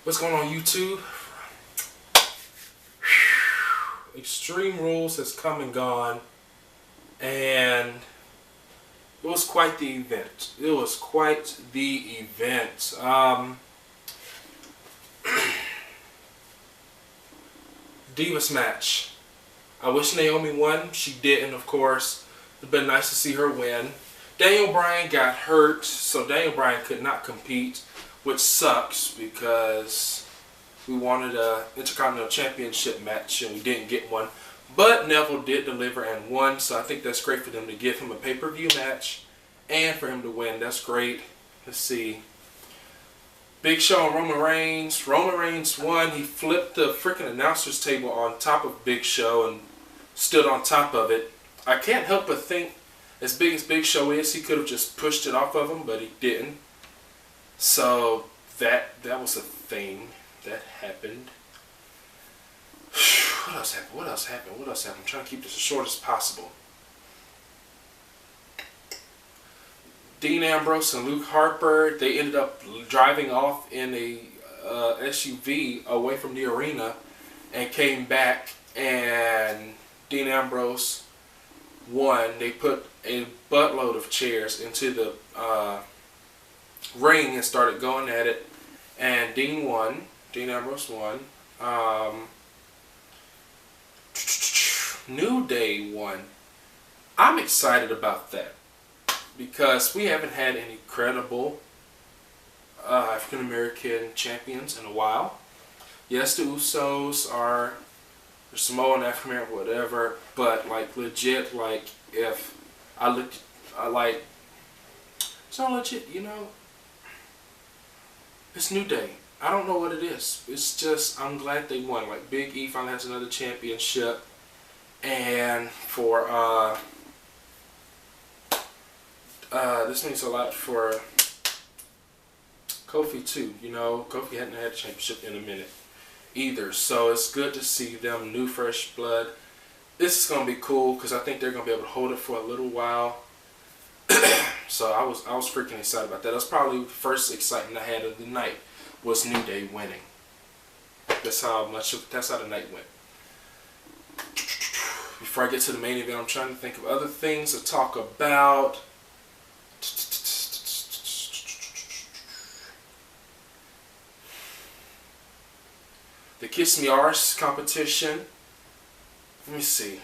What's going on YouTube? Extreme Rules has come and gone, and it was quite the event. It was quite the event. Divas match. I wish Naomi won. She didn't, of course. It'd been nice to see her win. Daniel Bryan got hurt, so Daniel Bryan could not compete, which sucks because we wanted a Intercontinental Championship match and we didn't get one. But Neville did deliver and won, so I think that's great for them to give him a pay-per-view match and for him to win. That's great. Let's see. Big Show and Roman Reigns. Roman Reigns won. He flipped the freaking announcer's table on top of Big Show and stood on top of it. I can't help but think, as big as Big Show is, he could have just pushed it off of him, but he didn't. So that was a thing that happened. What else happened? What else happened? What else happened? I'm trying to keep this as short as possible. Dean Ambrose and Luke Harper, they ended up driving off in a SUV away from the arena and came back, and Dean Ambrose won. They put a buttload of chairs into the ring and started going at it, and Dean won. Dean Ambrose won. New Day won. I'm excited about that because we haven't had any credible African American champions in a while. Yes, the Usos are Samoan, African American, whatever, but like legit, like if I look, I like, it's not legit, you know. It's New Day. I don't know what it is. It's just, I'm glad they won. Like, Big E finally has another championship. And for, this means a lot for Kofi too. You know, Kofi hadn't had a championship in a minute either. So it's good to see them, new fresh blood. This is going to be cool because I think they're going to be able to hold it for a little while. So I was freaking excited about that. That's probably the first excitement I had of the night, was New Day winning. That's how the night went. Before I get to the main event, I'm trying to think of other things to talk about. The Kiss Me Arse competition. Let me see.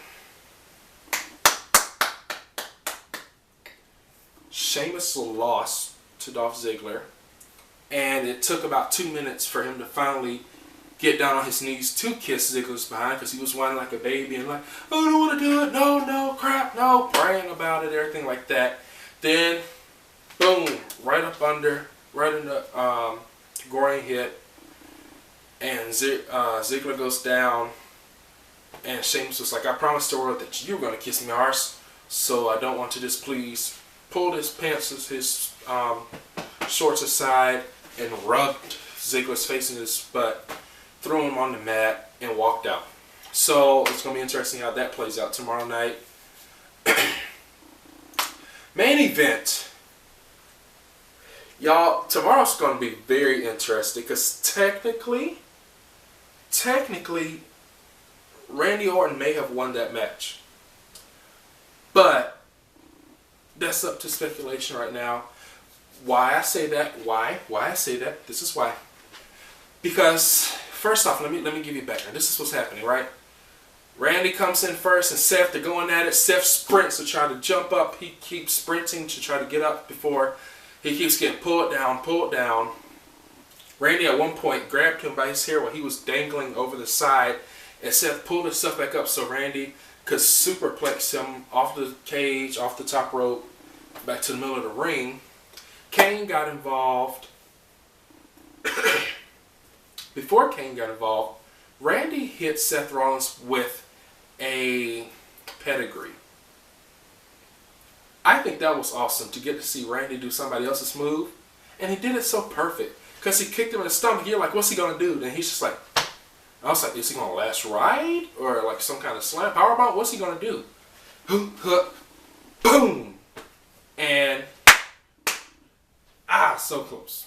Sheamus lost to Dolph Ziggler, and it took about 2 minutes for him to finally get down on his knees to kiss Ziggler's behind, because he was whining like a baby and like, oh, I don't want to do it, no, crap, no, praying about it, everything like that. Then, boom, right in the groin hit, and Ziggler goes down, and Sheamus was like, I promised the world that you were going to kiss me arse, so I don't want to displease. Pulled his pants, his shorts aside, and rubbed Ziggler's face in his butt, threw him on the mat, and walked out. So it's going to be interesting how that plays out tomorrow night. Main event. Y'all, tomorrow's going to be very interesting because technically, Randy Orton may have won that match. But that's up to speculation right now. Why I say that? Why I say that? This is why. Because first off, let me give you background. This is what's happening, right? Randy comes in first, and Seth, they're going at it. Seth sprints to try to jump up. He keeps sprinting to try to get up before he keeps getting pulled down. Randy at one point grabbed him by his hair while he was dangling over the side, and Seth pulled himself back up so Randy could superplex him off the cage, off the top rope, back to the middle of the ring. Kane got involved. Before Kane got involved, Randy hit Seth Rollins with a pedigree. I think that was awesome to get to see Randy do somebody else's move, and he did it so perfect because he kicked him in the stomach. You're like, what's he gonna do? And he's just like, I was like, is he gonna last ride or like some kind of slam powerbomb? What's he gonna do? Hook, boom, and so close.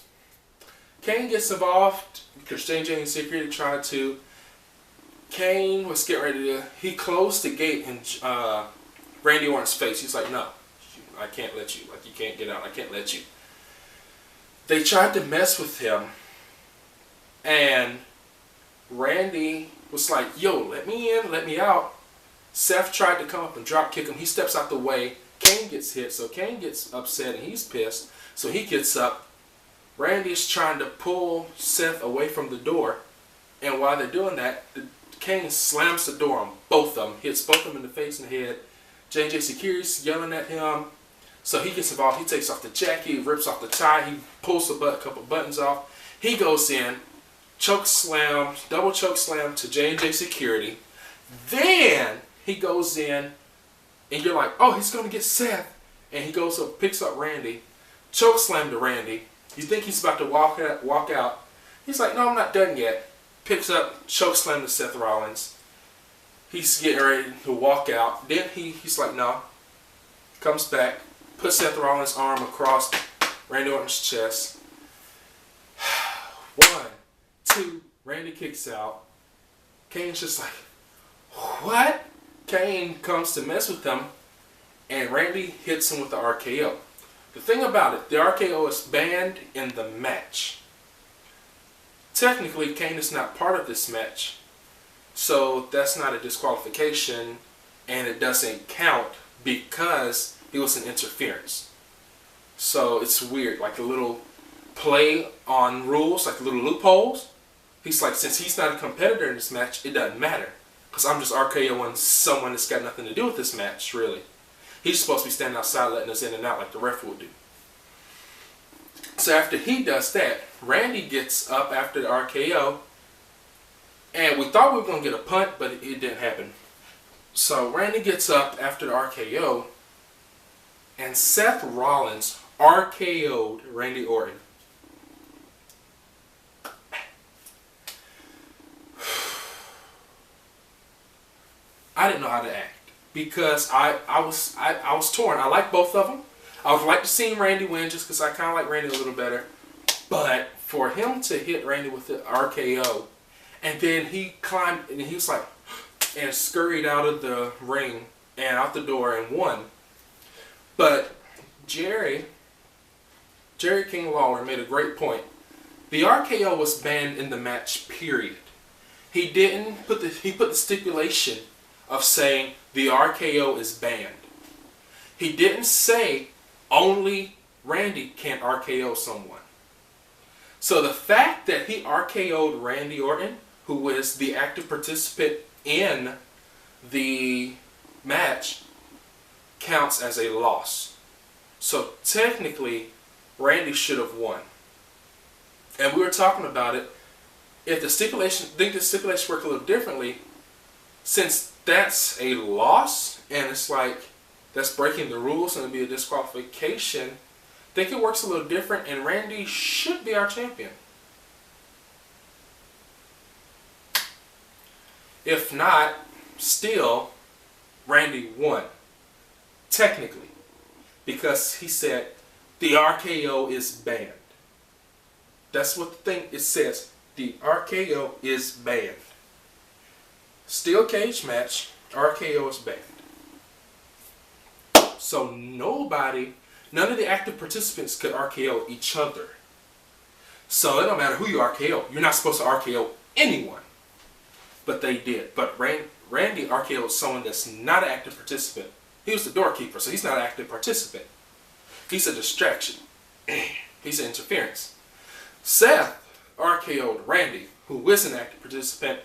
Kane gets involved because J&J and security tried to. Kane was getting ready to. He closed the gate in Randy Orton's face. He's like, "No, I can't let you. Like, you can't get out. I can't let you." They tried to mess with him, and Randy was like, "Yo, let me in, let me out." Seth tried to come up and drop kick him. He steps out the way. Kane gets hit, so Kane gets upset and he's pissed. So he gets up. Randy's trying to pull Seth away from the door, and while they're doing that, Kane slams the door on both of them, hits both of them in the face and the head. J&J Security's yelling at him, so he gets involved. He takes off the jacket, he rips off the tie, he pulls a couple buttons off. He goes in, choke slam, double choke slam to J&J Security. Then he goes in, and you're like, oh, he's going to get Seth. And he goes up, picks up Randy, choke slam to Randy. You think he's about to walk out. He's like, no, I'm not done yet. Picks up, choke slam to Seth Rollins. He's getting ready to walk out. Then he's like, no. Comes back, puts Seth Rollins' arm across Randy Orton's chest. 1, 2, Randy kicks out. Kane's just like, what? Kane comes to mess with him, and Randy hits him with the RKO. The thing about it, the RKO is banned in the match. Technically, Kane is not part of this match, so that's not a disqualification, and it doesn't count because it was an interference. So it's weird, like a little play on rules, like little loopholes. He's like, since he's not a competitor in this match, it doesn't matter, because I'm just RKOing someone that's got nothing to do with this match, really. He's supposed to be standing outside letting us in and out like the ref would do. So after he does that, Randy gets up after the RKO, and we thought we were going to get a punt, but it didn't happen. So Randy gets up after the RKO, and Seth Rollins RKO'd Randy Orton. I didn't know how to act because I was torn. I like both of them. I would like to see Randy win just because I kind of like Randy a little better. But for him to hit Randy with the RKO, and then he climbed and he was like, and scurried out of the ring and out the door and won. But Jerry King Lawler made a great point. The RKO was banned in the match, period. He didn't put he put the stipulation of saying the RKO is banned. He didn't say only Randy can't RKO someone. So the fact that he RKO'd Randy Orton, who was the active participant in the match, counts as a loss. So technically, Randy should have won. And we were talking about it. If the stipulation, think the stipulation worked a little differently, since that's a loss and it's like that's breaking the rules and it'd be a disqualification, I think it works a little different, and Randy should be our champion. If not, still, Randy won. Technically. Because he said the RKO is banned. That's what the thing it says. The RKO is banned. Steel cage match, RKO is banned. So none of the active participants could RKO each other. So it don't matter who you RKO. You're not supposed to RKO anyone. But they did. But Randy RKO'd someone that's not an active participant. He was the doorkeeper, so he's not an active participant. He's a distraction. He's an interference. Seth RKO'd Randy, who is an active participant.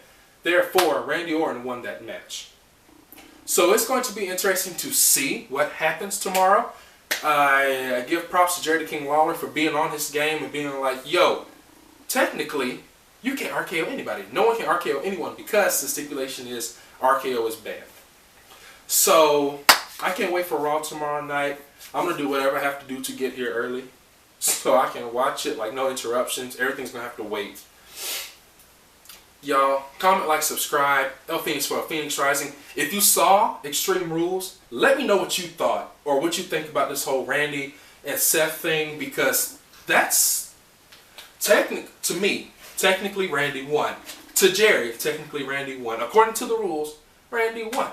Therefore, Randy Orton won that match. So it's going to be interesting to see what happens tomorrow. I give props to Jerry King Lawler for being on his game and being like, yo, technically, you can't RKO anybody. No one can RKO anyone because the stipulation is RKO is banned. So I can't wait for Raw tomorrow night. I'm going to do whatever I have to do to get here early so I can watch it, like no interruptions. Everything's going to have to wait. Y'all, comment, like, subscribe. ElPhoenix for ElPhoenixRising. If you saw Extreme Rules, let me know what you thought or what you think about this whole Randy and Seth thing, because that's To me, technically Randy won. To Jerry, technically Randy won. According to the rules, Randy won.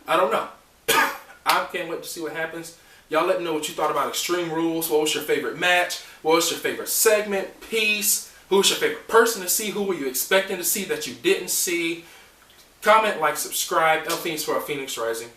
I don't know. I can't wait to see what happens. Y'all let me know what you thought about Extreme Rules. What was your favorite match? What was your favorite segment, piece? Who was your favorite person to see? Who were you expecting to see that you didn't see? Comment, like, subscribe. ElPhoenix for ElPhoenix Rising.